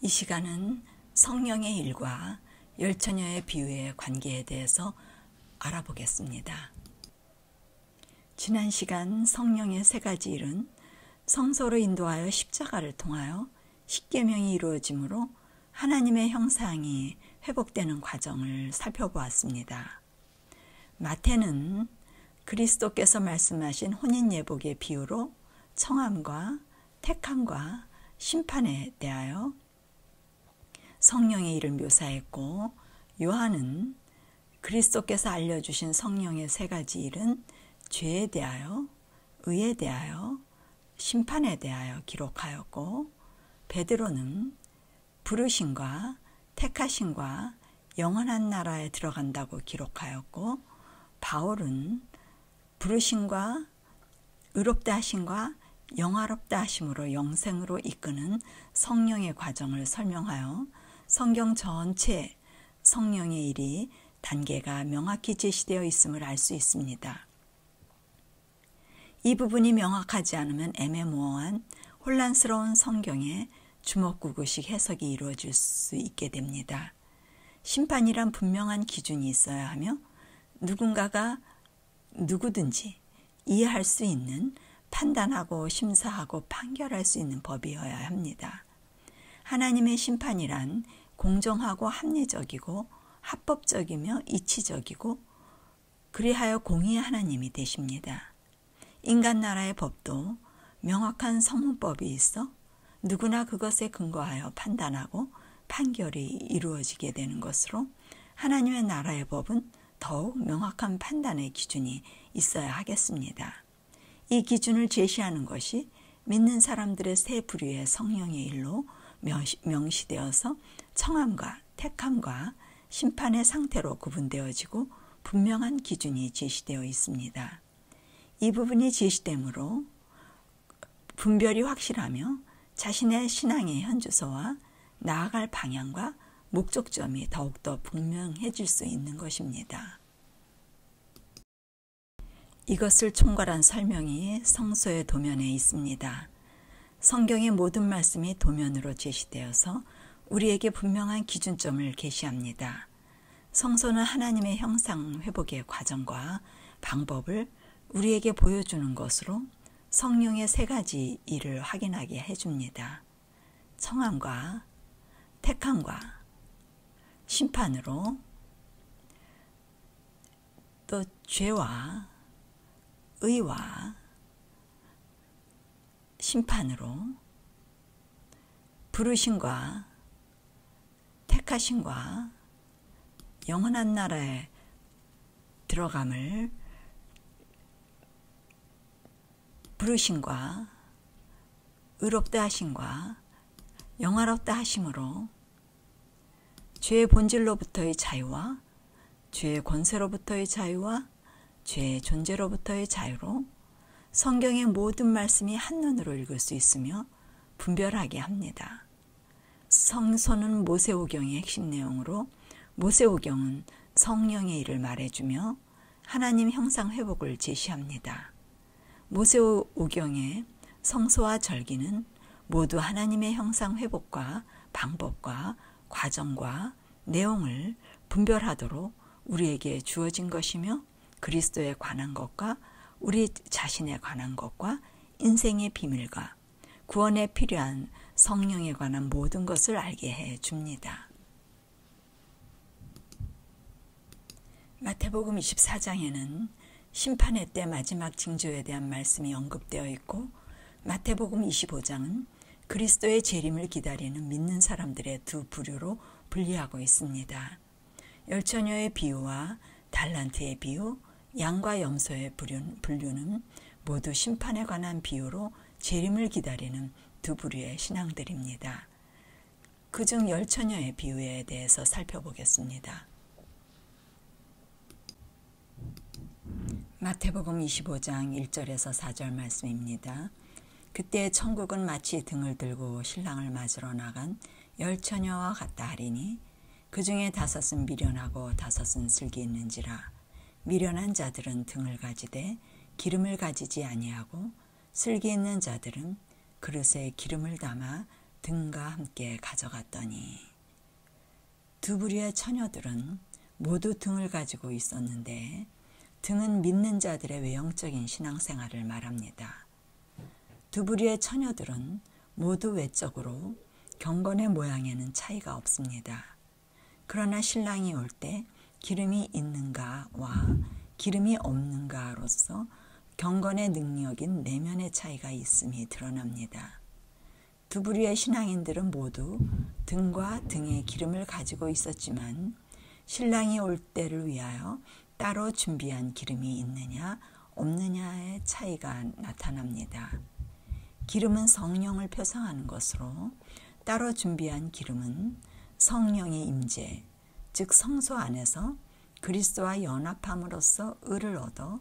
이 시간은 성령의 일과 열처녀의 비유의 관계에 대해서 알아보겠습니다. 지난 시간 성령의 세 가지 일은 성소로 인도하여 십자가를 통하여 십계명이 이루어지므로 하나님의 형상이 회복되는 과정을 살펴보았습니다. 마태는 그리스도께서 말씀하신 혼인예복의 비유로 청함과 택함과 심판에 대하여 성령의 일을 묘사했고, 요한은 그리스도께서 알려주신 성령의 세 가지 일은 죄에 대하여, 의에 대하여, 심판에 대하여 기록하였고, 베드로는 부르심과 택하심과 영원한 나라에 들어간다고 기록하였고, 바울은 부르심과 의롭다 하심과 영화롭다 하심으로 영생으로 이끄는 성령의 과정을 설명하여 성경 전체 성령의 일이 단계가 명확히 제시되어 있음을 알 수 있습니다. 이 부분이 명확하지 않으면 애매모호한 혼란스러운 성경의 주먹구구식 해석이 이루어질 수 있게 됩니다. 심판이란 분명한 기준이 있어야 하며 누군가가 누구든지 이해할 수 있는, 판단하고 심사하고 판결할 수 있는 법이어야 합니다. 하나님의 심판이란 공정하고 합리적이고 합법적이며 이치적이고 그리하여 공의의 하나님이 되십니다. 인간 나라의 법도 명확한 성문법이 있어 누구나 그것에 근거하여 판단하고 판결이 이루어지게 되는 것으로, 하나님의 나라의 법은 더욱 명확한 판단의 기준이 있어야 하겠습니다. 이 기준을 제시하는 것이 믿는 사람들의 세 부류의 성령의 일로 명시되어서 청함과 택함과 심판의 상태로 구분되어지고 분명한 기준이 제시되어 있습니다. 이 부분이 제시되므로 분별이 확실하며 자신의 신앙의 현주소와 나아갈 방향과 목적점이 더욱더 분명해질 수 있는 것입니다. 이것을 총괄한 설명이 성소의 도면에 있습니다. 성경의 모든 말씀이 도면으로 제시되어서 우리에게 분명한 기준점을 계시합니다. 성소는 하나님의 형상 회복의 과정과 방법을 우리에게 보여주는 것으로 성령의 세 가지 일을 확인하게 해줍니다. 청함과 택함과 심판으로, 또 죄와 의와 심판으로, 부르심과 택하심과 영원한 나라에 들어감을, 부르심과 의롭다 하심과 영화롭다 하심으로 죄의 본질로부터의 자유와 죄의 권세로부터의 자유와 죄의 존재로부터의 자유로 성경의 모든 말씀이 한눈으로 읽을 수 있으며 분별하게 합니다. 성소는 모세오경의 핵심 내용으로, 모세오경은 성령의 일을 말해주며 하나님 형상 회복을 제시합니다. 모세오경의 성소와 절기는 모두 하나님의 형상 회복과 방법과 과정과 내용을 분별하도록 우리에게 주어진 것이며, 그리스도에 관한 것과 우리 자신에 관한 것과 인생의 비밀과 구원에 필요한 성령에 관한 모든 것을 알게 해줍니다. 마태복음 24장에는 심판의 때 마지막 징조에 대한 말씀이 언급되어 있고, 마태복음 25장은 그리스도의 재림을 기다리는 믿는 사람들의 두 부류로 분리하고 있습니다. 열처녀의 비유와 달란트의 비유, 양과 염소의 분류는 모두 심판에 관한 비유로 재림을 기다리는 두 부류의 신앙들입니다. 그중 열처녀의 비유에 대해서 살펴보겠습니다. 마태복음 25장 1절에서 4절 말씀입니다. 그때 천국은 마치 등을 들고 신랑을 맞으러 나간 열처녀와 같다 하리니, 그 중에 5은 미련하고 5은 슬기 있는지라. 미련한 자들은 등을 가지되 기름을 가지지 아니하고, 슬기 있는 자들은 그릇에 기름을 담아 등과 함께 가져갔더니 두 부류의 처녀들은 모두 등을 가지고 있었는데 등은 믿는 자들의 외형적인 신앙생활을 말합니다. 두 부류의 처녀들은 모두 외적으로 경건의 모양에는 차이가 없습니다. 그러나 신랑이 올 때 기름이 있는가와 기름이 없는가로서 경건의 능력인 내면의 차이가 있음이 드러납니다. 두 부류의 신앙인들은 모두 등과 등에 기름을 가지고 있었지만 신랑이 올 때를 위하여 따로 준비한 기름이 있느냐 없느냐의 차이가 나타납니다. 기름은 성령을 표상하는 것으로 따로 준비한 기름은 성령의 임재, 즉 성소 안에서 그리스도와 연합함으로써 의를 얻어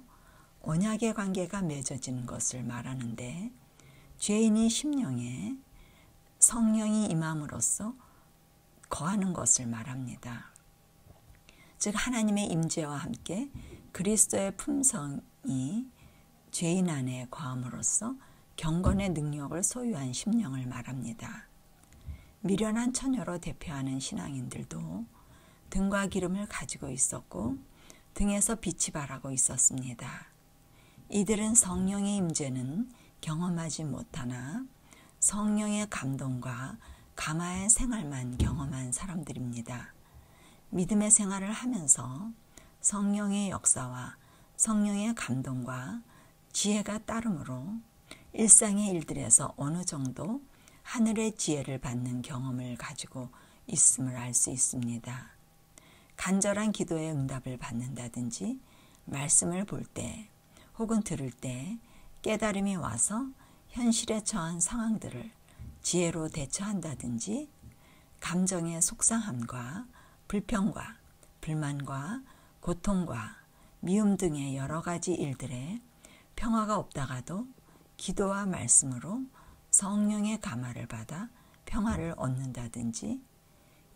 언약의 관계가 맺어지는 것을 말하는데 죄인이 심령에 성령이 임함으로써 거하는 것을 말합니다. 즉 하나님의 임재와 함께 그리스도의 품성이 죄인 안에 거함으로써 경건의 능력을 소유한 심령을 말합니다. 미련한 처녀로 대표하는 신앙인들도 등과 기름을 가지고 있었고 등에서 빛이 발하고 있었습니다. 이들은 성령의 임재는 경험하지 못하나 성령의 감동과 감화의 생활만 경험한 사람들입니다. 믿음의 생활을 하면서 성령의 역사와 성령의 감동과 지혜가 따르므로 일상의 일들에서 어느 정도 하늘의 지혜를 받는 경험을 가지고 있음을 알 수 있습니다. 간절한 기도의 응답을 받는다든지 말씀을 볼 때 혹은 들을 때 깨달음이 와서 현실에 처한 상황들을 지혜로 대처한다든지 감정의 속상함과 불평과 불만과 고통과 미움 등의 여러 가지 일들에 평화가 없다가도 기도와 말씀으로 성령의 감화를 받아 평화를 얻는다든지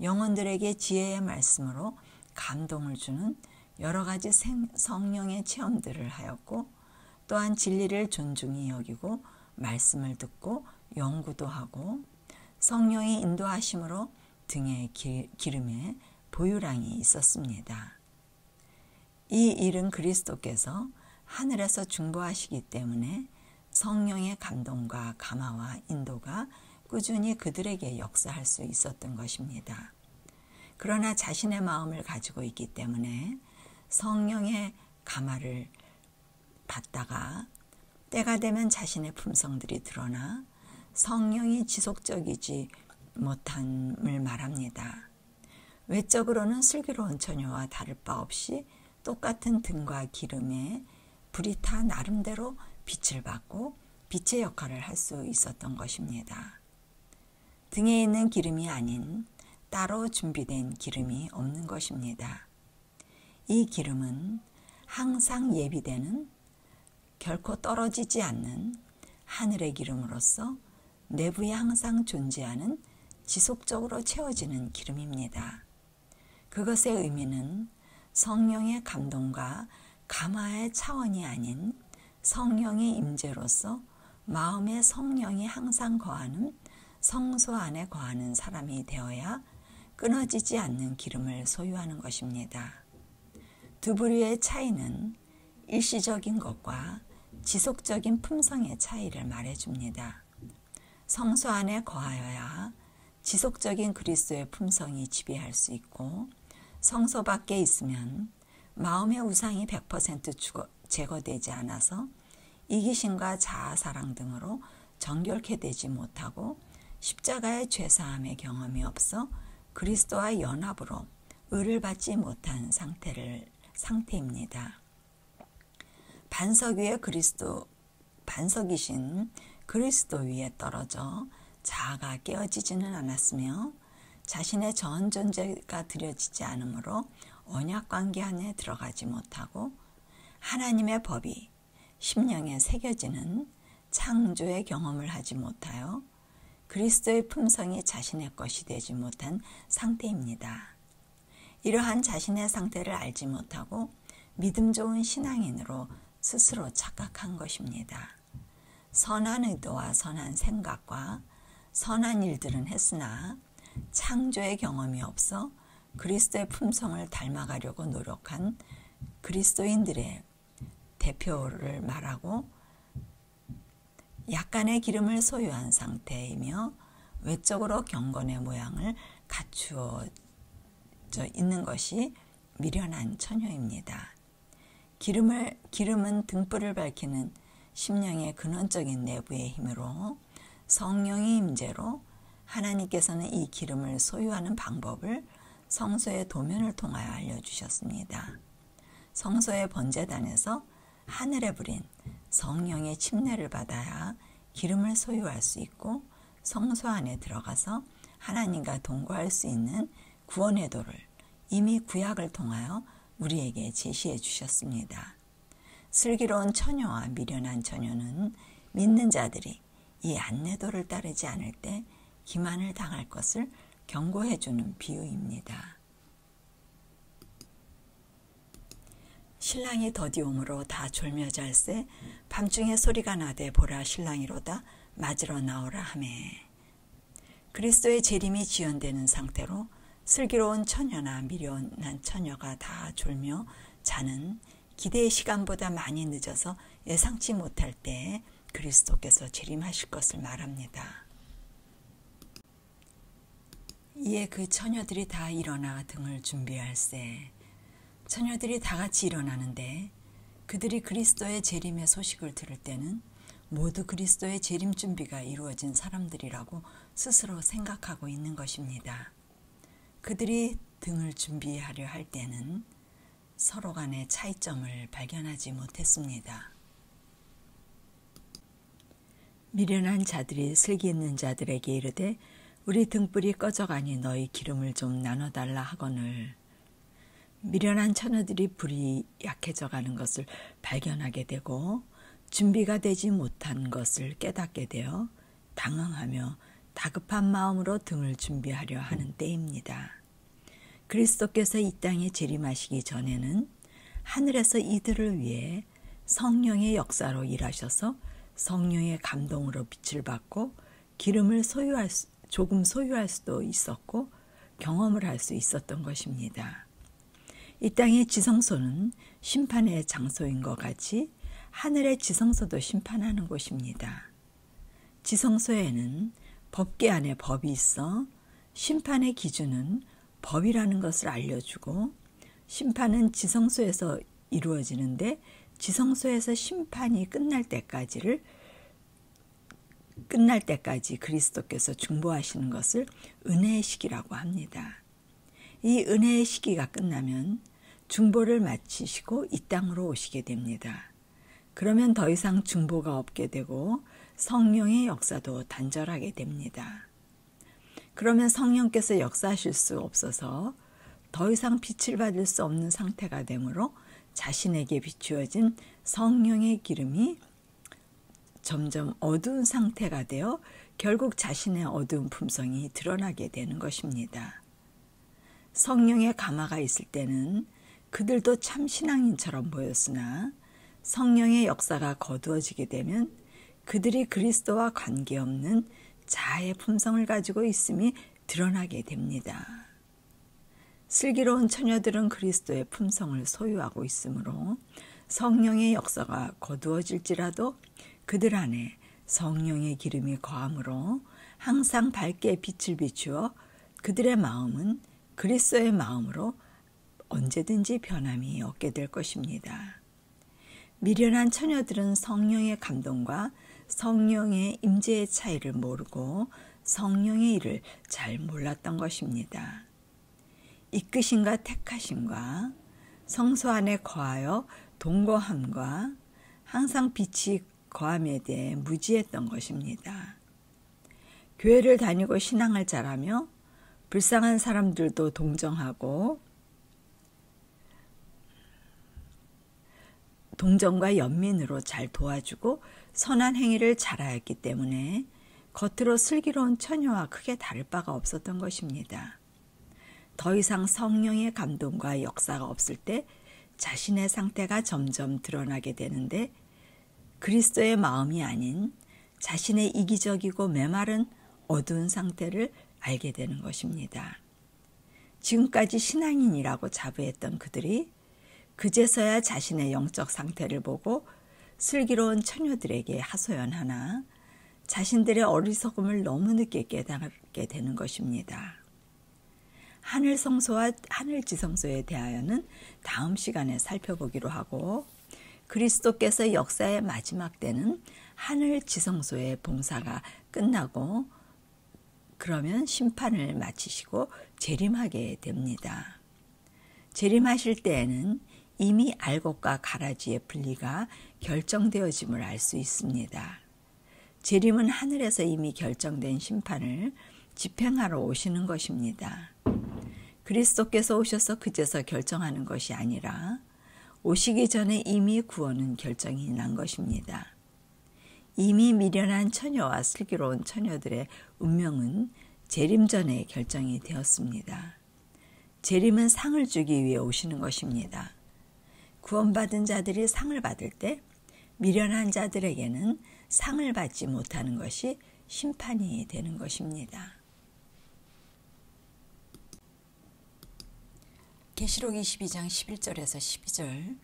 영혼들에게 지혜의 말씀으로 감동을 주는 여러 가지 성령의 체험들을 하였고 또한 진리를 존중히 여기고 말씀을 듣고 연구도 하고 성령의 인도하심으로 등의 기름에 보유량이 있었습니다. 이 일은 그리스도께서 하늘에서 중보하시기 때문에 성령의 감동과 감화와 인도가 꾸준히 그들에게 역사할 수 있었던 것입니다. 그러나 자신의 마음을 가지고 있기 때문에 성령의 감화를 받다가 때가 되면 자신의 품성들이 드러나 성령이 지속적이지 못함을 말합니다. 외적으로는 슬기로운 처녀와 다를 바 없이 똑같은 등과 기름에 불이 타 나름대로 빛을 받고 빛의 역할을 할 수 있었던 것입니다. 등에 있는 기름이 아닌 따로 준비된 기름이 없는 것입니다. 이 기름은 항상 예비되는 결코 떨어지지 않는 하늘의 기름으로서 내부에 항상 존재하는 지속적으로 채워지는 기름입니다. 그것의 의미는 성령의 감동과 감화의 차원이 아닌 성령의 임재로서 마음의 성령이 항상 거하는 성소 안에 거하는 사람이 되어야 끊어지지 않는 기름을 소유하는 것입니다. 두 부류의 차이는 일시적인 것과 지속적인 품성의 차이를 말해줍니다. 성소 안에 거하여야 지속적인 그리스도의 품성이 지배할 수 있고 성소 밖에 있으면 마음의 우상이 100% 제거되지 않아서 이기심과 자아사랑 등으로 정결케 되지 못하고 십자가의 죄사함의 경험이 없어 그리스도와 연합으로 의를 받지 못한 상태입니다. 반석이신 그리스도 위에 떨어져 자아가 깨어지지는 않았으며 자신의 전 존재가 드려지지 않으므로 언약관계 안에 들어가지 못하고 하나님의 법이 심령에 새겨지는 창조의 경험을 하지 못하여 그리스도의 품성이 자신의 것이 되지 못한 상태입니다. 이러한 자신의 상태를 알지 못하고 믿음 좋은 신앙인으로 스스로 착각한 것입니다. 선한 의도와 선한 생각과 선한 일들은 했으나 창조의 경험이 없어 그리스도의 품성을 닮아가려고 노력한 그리스도인들의 대표를 말하고, 약간의 기름을 소유한 상태이며 외적으로 경건의 모양을 갖추어져 있는 것이 미련한 처녀입니다. 기름은 등불을 밝히는 심령의 근원적인 내부의 힘으로 성령의 임재로 하나님께서는 이 기름을 소유하는 방법을 성소의 도면을 통하여 알려주셨습니다. 성소의 번제단에서 하늘에 부린 성령의 침례를 받아야 기름을 소유할 수 있고 성소 안에 들어가서 하나님과 동거할 수 있는 구원의 도를 이미 구약을 통하여 우리에게 제시해 주셨습니다. 슬기로운 처녀와 미련한 처녀는 믿는 자들이 이 안내도를 따르지 않을 때 기만을 당할 것을 경고해 주는 비유입니다. 신랑이 더디옴으로 다 졸며 잘세 밤중에 소리가 나되 보라 신랑이로다 맞으러 나오라 하매. 그리스도의 재림이 지연되는 상태로 슬기로운 처녀나 미련한 처녀가 다 졸며 자는 기대의 시간보다 많이 늦어서 예상치 못할 때에 그리스도께서 재림하실 것을 말합니다. 이에 그 처녀들이 다 일어나 등을 준비할세. 처녀들이 다 같이 일어나는데 그들이 그리스도의 재림의 소식을 들을 때는 모두 그리스도의 재림 준비가 이루어진 사람들이라고 스스로 생각하고 있는 것입니다. 그들이 등을 준비하려 할 때는 서로 간의 차이점을 발견하지 못했습니다. 미련한 자들이 슬기 있는 자들에게 이르되 우리 등불이 꺼져가니 너희 기름을 좀 나눠달라 하거늘. 미련한 처녀들이 불이 약해져 가는 것을 발견하게 되고 준비가 되지 못한 것을 깨닫게 되어 당황하며 다급한 마음으로 등을 준비하려 하는 때입니다. 그리스도께서 이 땅에 재림하시기 전에는 하늘에서 이들을 위해 성령의 역사로 일하셔서 성령의 감동으로 빛을 받고 기름을 조금 소유할 수도 있었고 경험을 할 수 있었던 것입니다. 이 땅의 지성소는 심판의 장소인 것 같이 하늘의 지성소도 심판하는 곳입니다. 지성소에는 법계 안에 법이 있어 심판의 기준은 법이라는 것을 알려주고 심판은 지성소에서 이루어지는데 지성소에서 심판이 끝날 때까지 그리스도께서 중보하시는 것을 은혜의 시기라고 합니다. 이 은혜의 시기가 끝나면 중보를 마치시고 이 땅으로 오시게 됩니다. 그러면 더 이상 중보가 없게 되고 성령의 역사도 단절하게 됩니다. 그러면 성령께서 역사하실 수 없어서 더 이상 빛을 받을 수 없는 상태가 되므로 자신에게 비추어진 성령의 기름이 점점 어두운 상태가 되어 결국 자신의 어두운 품성이 드러나게 되는 것입니다. 성령의 감화가 있을 때는 그들도 참 신앙인처럼 보였으나 성령의 역사가 거두어지게 되면 그들이 그리스도와 관계없는 자아의 품성을 가지고 있음이 드러나게 됩니다. 슬기로운 처녀들은 그리스도의 품성을 소유하고 있으므로 성령의 역사가 거두어질지라도 그들 안에 성령의 기름이 거함으로 항상 밝게 빛을 비추어 그들의 마음은 그리스도의 마음으로 언제든지 변함이 없게 될 것입니다. 미련한 처녀들은 성령의 감동과 성령의 임재의 차이를 모르고 성령의 일을 잘 몰랐던 것입니다. 이끄심과 택하심과 성소 안에 거하여 동거함과 항상 빛이 거함에 대해 무지했던 것입니다. 교회를 다니고 신앙을 잘하며 불쌍한 사람들도 동정하고 동정과 연민으로 잘 도와주고 선한 행위를 잘하였기 때문에 겉으로 슬기로운 처녀와 크게 다를 바가 없었던 것입니다. 더 이상 성령의 감동과 역사가 없을 때 자신의 상태가 점점 드러나게 되는데 그리스도의 마음이 아닌 자신의 이기적이고 메마른 어두운 상태를 알게 되는 것입니다. 지금까지 신앙인이라고 자부했던 그들이 그제서야 자신의 영적 상태를 보고 슬기로운 처녀들에게 하소연하나 자신들의 어리석음을 너무 늦게 깨닫게 되는 것입니다. 하늘 성소와 하늘 지성소에 대하여는 다음 시간에 살펴보기로 하고, 그리스도께서 역사의 마지막 때는 하늘 지성소의 봉사가 끝나고 그러면 심판을 마치시고 재림하게 됩니다. 재림하실 때에는 이미 알곡과 가라지의 분리가 결정되어짐을 알 수 있습니다. 재림은 하늘에서 이미 결정된 심판을 집행하러 오시는 것입니다. 그리스도께서 오셔서 그제서 결정하는 것이 아니라 오시기 전에 이미 구원은 결정이 난 것입니다. 이미 미련한 처녀와 슬기로운 처녀들의 운명은 재림 전에 결정이 되었습니다. 재림은 상을 주기 위해 오시는 것입니다. 구원받은 자들이 상을 받을 때 미련한 자들에게는 상을 받지 못하는 것이 심판이 되는 것입니다. 계시록 22장 11절에서 12절,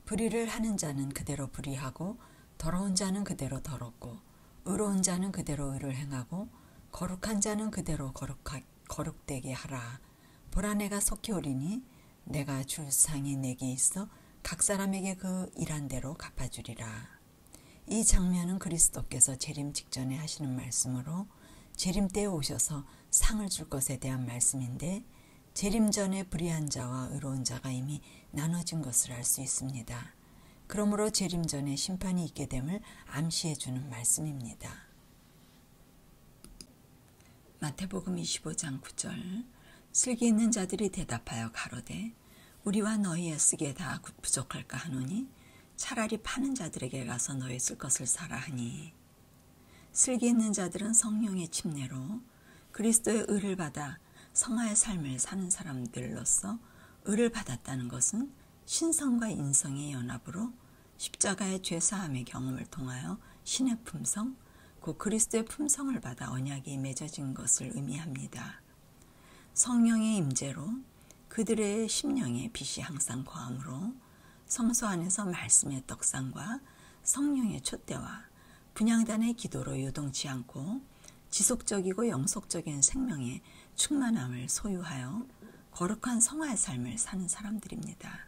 불의를 하는 자는 그대로 불의하고 더러운 자는 그대로 더럽고 의로운 자는 그대로 의를 행하고 거룩한 자는 그대로 거룩되게 하라. 보라, 내가 속히 오리니 내가 줄 상이 내게 있어 각 사람에게 그 일한 대로 갚아주리라. 이 장면은 그리스도께서 재림 직전에 하시는 말씀으로 재림 때에 오셔서 상을 줄 것에 대한 말씀인데, 재림 전에 불의한 자와 의로운 자가 이미 나눠진 것을 알 수 있습니다. 그러므로 재림 전에 심판이 있게 됨을 암시해 주는 말씀입니다. 마태복음 25장 9절, 슬기 있는 자들이 대답하여 가로되 우리와 너희의 쓰기에 다 부족할까 하노니 차라리 파는 자들에게 가서 너희 쓸 것을 사라 하니, 슬기 있는 자들은 성령의 침례로 그리스도의 의를 받아 성화의 삶을 사는 사람들로서 의를 받았다는 것은 신성과 인성의 연합으로 십자가의 죄사함의 경험을 통하여 신의 품성, 곧 그리스도의 품성을 받아 언약이 맺어진 것을 의미합니다. 성령의 임재로 그들의 심령에 빛이 항상 거함으로 성소 안에서 말씀의 떡상과 성령의 촛대와 분향단의 기도로 요동치 않고 지속적이고 영속적인 생명의 충만함을 소유하여 거룩한 성화의 삶을 사는 사람들입니다.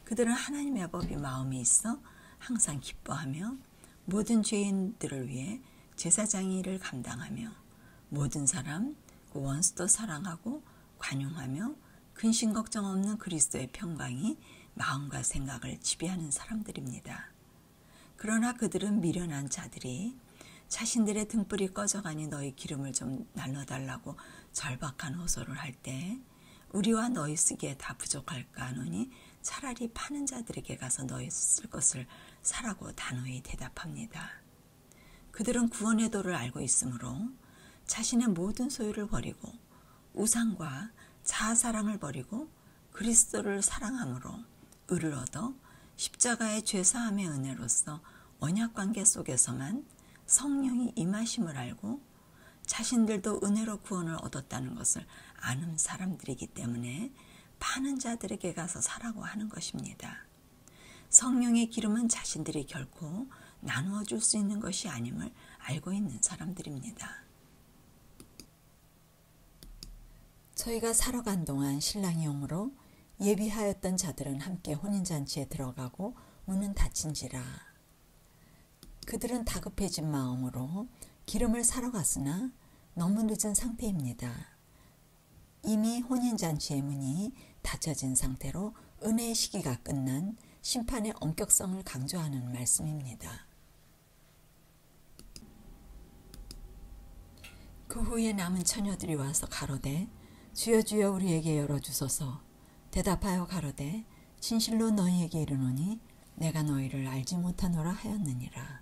그들은 하나님의 법이 마음에 있어 항상 기뻐하며 모든 죄인들을 위해 제사장의 일을 감당하며 모든 사람, 원수도 사랑하고 관용하며 근심 걱정 없는 그리스도의 평강이 마음과 생각을 지배하는 사람들입니다. 그러나 그들은 미련한 자들이 자신들의 등불이 꺼져가니 너희 기름을 좀 날려달라고 절박한 호소를 할 때 우리와 너희 쓰기에 다 부족할까 하노니 차라리 파는 자들에게 가서 너희 쓸 것을 사라고 단호히 대답합니다. 그들은 구원의 도를 알고 있으므로 자신의 모든 소유를 버리고 우상과 자아사랑을 버리고 그리스도를 사랑함으로 의를 얻어 십자가의 죄사함의 은혜로서 언약관계 속에서만 성령이 임하심을 알고 자신들도 은혜로 구원을 얻었다는 것을 아는 사람들이기 때문에 파는 자들에게 가서 사라고 하는 것입니다. 성령의 기름은 자신들이 결코 나누어 줄 수 있는 것이 아님을 알고 있는 사람들입니다. 저희가 사러 간 동안 신랑이 오므로 예비하였던 자들은 함께 혼인잔치에 들어가고 문은 닫힌지라. 그들은 다급해진 마음으로 기름을 사러 갔으나 너무 늦은 상태입니다. 이미 혼인잔치의 문이 닫혀진 상태로 은혜의 시기가 끝난 심판의 엄격성을 강조하는 말씀입니다. 그 후에 남은 처녀들이 와서 가로되 주여 주여 우리에게 열어주소서. 대답하여 가로되 진실로 너희에게 이르노니 내가 너희를 알지 못하노라 하였느니라.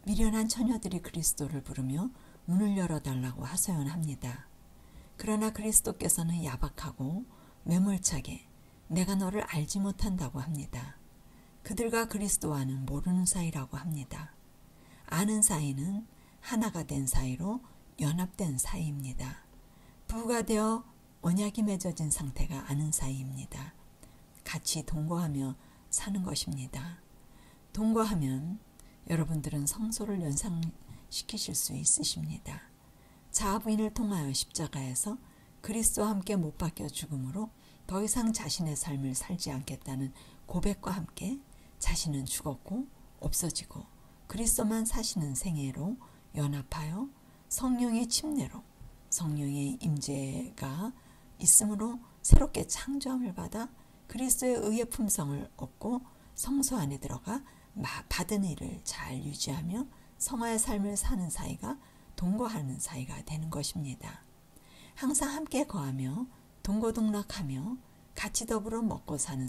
미련한 처녀들이 그리스도를 부르며 문을 열어달라고 하소연합니다. 그러나 그리스도께서는 야박하고 매몰차게 내가 너를 알지 못한다고 합니다. 그들과 그리스도와는 모르는 사이라고 합니다. 아는 사이는 하나가 된 사이로 연합된 사이입니다. 부부가 되어 언약이 맺어진 상태가 아닌 사이입니다. 같이 동거하며 사는 것입니다. 동거하면 여러분들은 성소를 연상시키실 수 있으십니다. 자아 부인을 통하여 십자가에서 그리스도와 함께 못 박혀 죽음으로 더 이상 자신의 삶을 살지 않겠다는 고백과 함께 자신은 죽었고 없어지고 그리스도만 사시는 생애로 연합하여 성령의 침례로 성령의 임재가 있으므로 새롭게 창조함을 받아 그리스도의 의의 품성을 얻고 성소 안에 들어가 받은 일을 잘 유지하며 성화의 삶을 사는 사이가 동거하는 사이가 되는 것입니다. 항상 함께 거하며 동거동락하며 같이 더불어 먹고 사는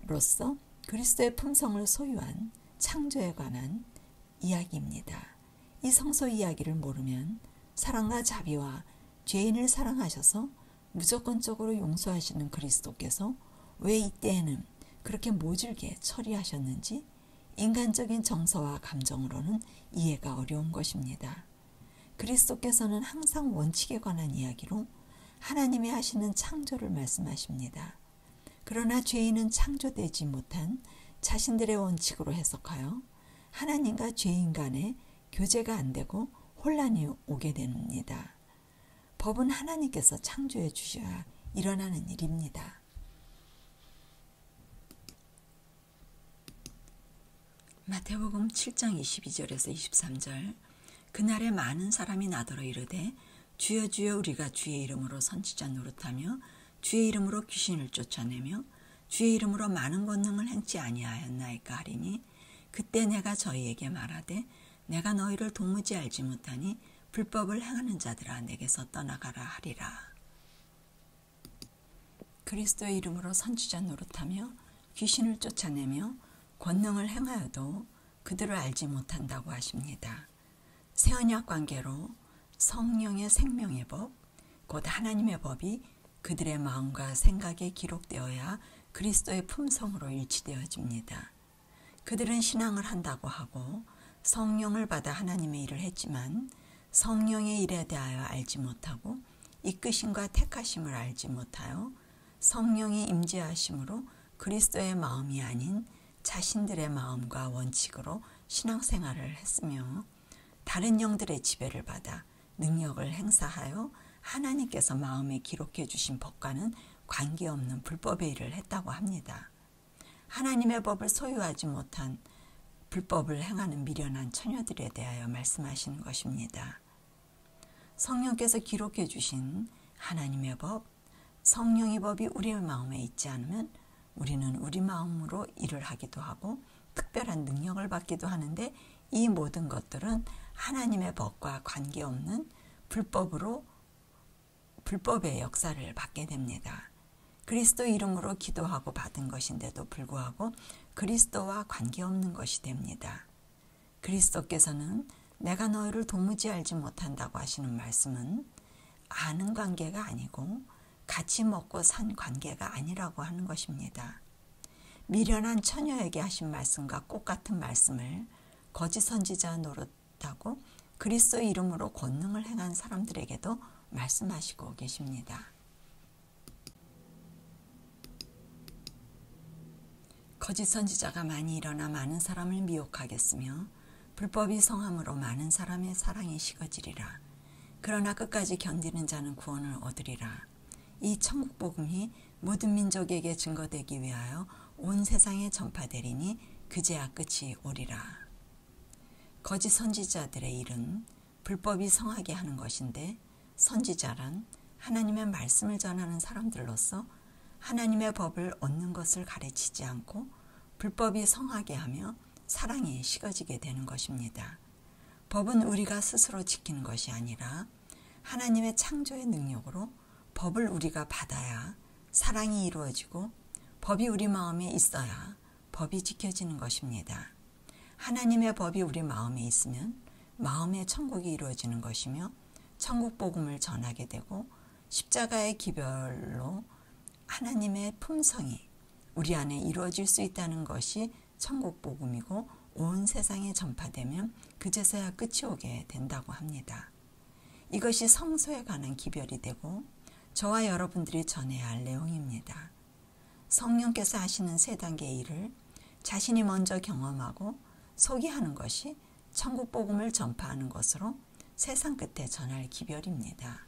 사이로서 그리스도의 품성을 소유한 창조에 관한 이야기입니다. 이 성소 이야기를 모르면 사랑과 자비와 죄인을 사랑하셔서 무조건적으로 용서하시는 그리스도께서 왜 이때에는 그렇게 모질게 처리하셨는지 인간적인 정서와 감정으로는 이해가 어려운 것입니다. 그리스도께서는 항상 원칙에 관한 이야기로 하나님이 하시는 창조를 말씀하십니다. 그러나 죄인은 창조되지 못한 자신들의 원칙으로 해석하여 하나님과 죄인 간에 교제가 안 되고 혼란이 오게 됩니다. 법은 하나님께서 창조해 주셔야 일어나는 일입니다. 마태복음 7장 22절에서 23절 그날에 많은 사람이 나더러 이르되 주여 주여 우리가 주의 이름으로 선지자 노릇하며 주의 이름으로 귀신을 쫓아내며 주의 이름으로 많은 권능을 행치 아니하였나이까 하리니 그때 내가 저희에게 말하되 내가 너희를 도무지 알지 못하니 불법을 행하는 자들아 내게서 떠나가라 하리라. 그리스도의 이름으로 선지자 노릇하며 귀신을 쫓아내며 권능을 행하여도 그들을 알지 못한다고 하십니다. 새언약 관계로 성령의 생명의 법, 곧 하나님의 법이 그들의 마음과 생각에 기록되어야 그리스도의 품성으로 일치되어집니다. 그들은 신앙을 한다고 하고 성령을 받아 하나님의 일을 했지만 성령의 일에 대하여 알지 못하고 이끄심과 택하심을 알지 못하여 성령이 임재하심으로 그리스도의 마음이 아닌 자신들의 마음과 원칙으로 신앙생활을 했으며 다른 영들의 지배를 받아 능력을 행사하여 하나님께서 마음에 기록해 주신 법과는 관계없는 불법의 일을 했다고 합니다. 하나님의 법을 소유하지 못한 불법을 행하는 미련한 처녀들에 대하여 말씀하시는 것입니다. 성령께서 기록해 주신 하나님의 법, 성령의 법이 우리의 마음에 있지 않으면 우리는 우리 마음으로 일을 하기도 하고 특별한 능력을 받기도 하는데 이 모든 것들은 하나님의 법과 관계없는 불법의 역사를 받게 됩니다. 그리스도 이름으로 기도하고 받은 것인데도 불구하고 그리스도와 관계없는 것이 됩니다. 그리스도께서는 내가 너희를 도무지 알지 못한다고 하시는 말씀은 아는 관계가 아니고 같이 먹고 산 관계가 아니라고 하는 것입니다. 미련한 처녀에게 하신 말씀과 똑같은 말씀을 거짓 선지자 노릇하고 그리스도의 이름으로 권능을 행한 사람들에게도 말씀하시고 계십니다. 거짓 선지자가 많이 일어나 많은 사람을 미혹하겠으며 불법이 성함으로 많은 사람의 사랑이 식어지리라. 그러나 끝까지 견디는 자는 구원을 얻으리라. 이 천국 복음이 모든 민족에게 증거되기 위하여 온 세상에 전파되리니 그제야 끝이 오리라. 거짓 선지자들의 일은 불법이 성하게 하는 것인데 선지자란 하나님의 말씀을 전하는 사람들로서 하나님의 법을 얻는 것을 가르치지 않고 불법이 성하게 하며 사랑이 식어지게 되는 것입니다. 법은 우리가 스스로 지키는 것이 아니라 하나님의 창조의 능력으로 법을 우리가 받아야 사랑이 이루어지고 법이 우리 마음에 있어야 법이 지켜지는 것입니다. 하나님의 법이 우리 마음에 있으면 마음의 천국이 이루어지는 것이며 천국 복음을 전하게 되고 십자가의 기별로 하나님의 품성이 우리 안에 이루어질 수 있다는 것이 천국 복음이고 온 세상에 전파되면 그제서야 끝이 오게 된다고 합니다. 이것이 성소에 관한 기별이 되고 저와 여러분들이 전해야 할 내용입니다. 성령께서 하시는 세 단계의 일을 자신이 먼저 경험하고 소개하는 것이 천국 복음을 전파하는 것으로 세상 끝에 전할 기별입니다.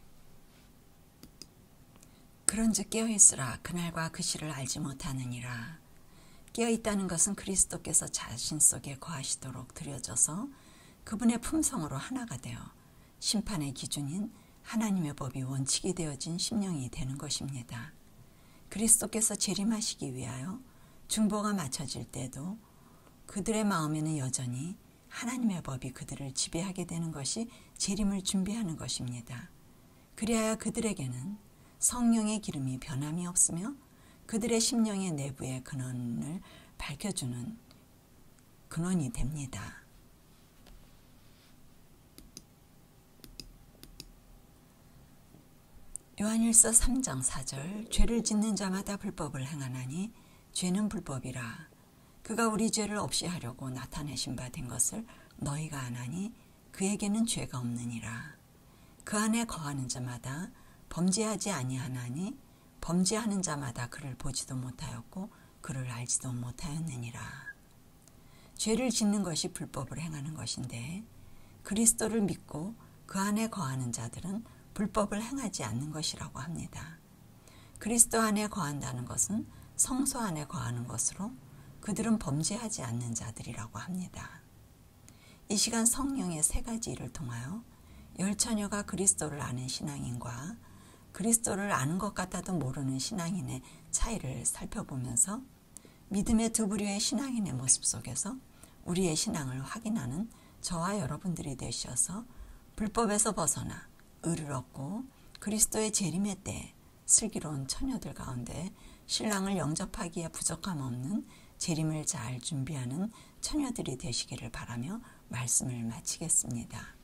그런즉 깨어있으라. 그날과 그 시를 알지 못하느니라. 깨어있다는 것은 그리스도께서 자신 속에 거하시도록 들여져서 그분의 품성으로 하나가 되어 심판의 기준인 하나님의 법이 원칙이 되어진 심령이 되는 것입니다. 그리스도께서 재림하시기 위하여 중보가 맞춰질 때도 그들의 마음에는 여전히 하나님의 법이 그들을 지배하게 되는 것이 재림을 준비하는 것입니다. 그리하여 그들에게는 성령의 기름이 변함이 없으며 그들의 심령의 내부의 근원을 밝혀주는 근원이 됩니다. 요한일서 3장 4절 죄를 짓는 자마다 불법을 행하나니 죄는 불법이라. 그가 우리 죄를 없이 하려고 나타내신 바 된 것을 너희가 아나니 그에게는 죄가 없느니라. 그 안에 거하는 자마다 범죄하지 아니하나니 범죄하는 자마다 그를 보지도 못하였고 그를 알지도 못하였느니라. 죄를 짓는 것이 불법을 행하는 것인데 그리스도를 믿고 그 안에 거하는 자들은 불법을 행하지 않는 것이라고 합니다. 그리스도 안에 거한다는 것은 성소 안에 거하는 것으로 그들은 범죄하지 않는 자들이라고 합니다. 이 시간 성령의 세 가지 일을 통하여 열처녀가 그리스도를 아는 신앙인과 그리스도를 아는 것 같아도 모르는 신앙인의 차이를 살펴보면서 믿음의 두 부류의 신앙인의 모습 속에서 우리의 신앙을 확인하는 저와 여러분들이 되셔서 불법에서 벗어나 의를 얻고 그리스도의 재림의 때에 슬기로운 처녀들 가운데 신랑을 영접하기에 부족함 없는 재림을 잘 준비하는 처녀들이 되시기를 바라며 말씀을 마치겠습니다.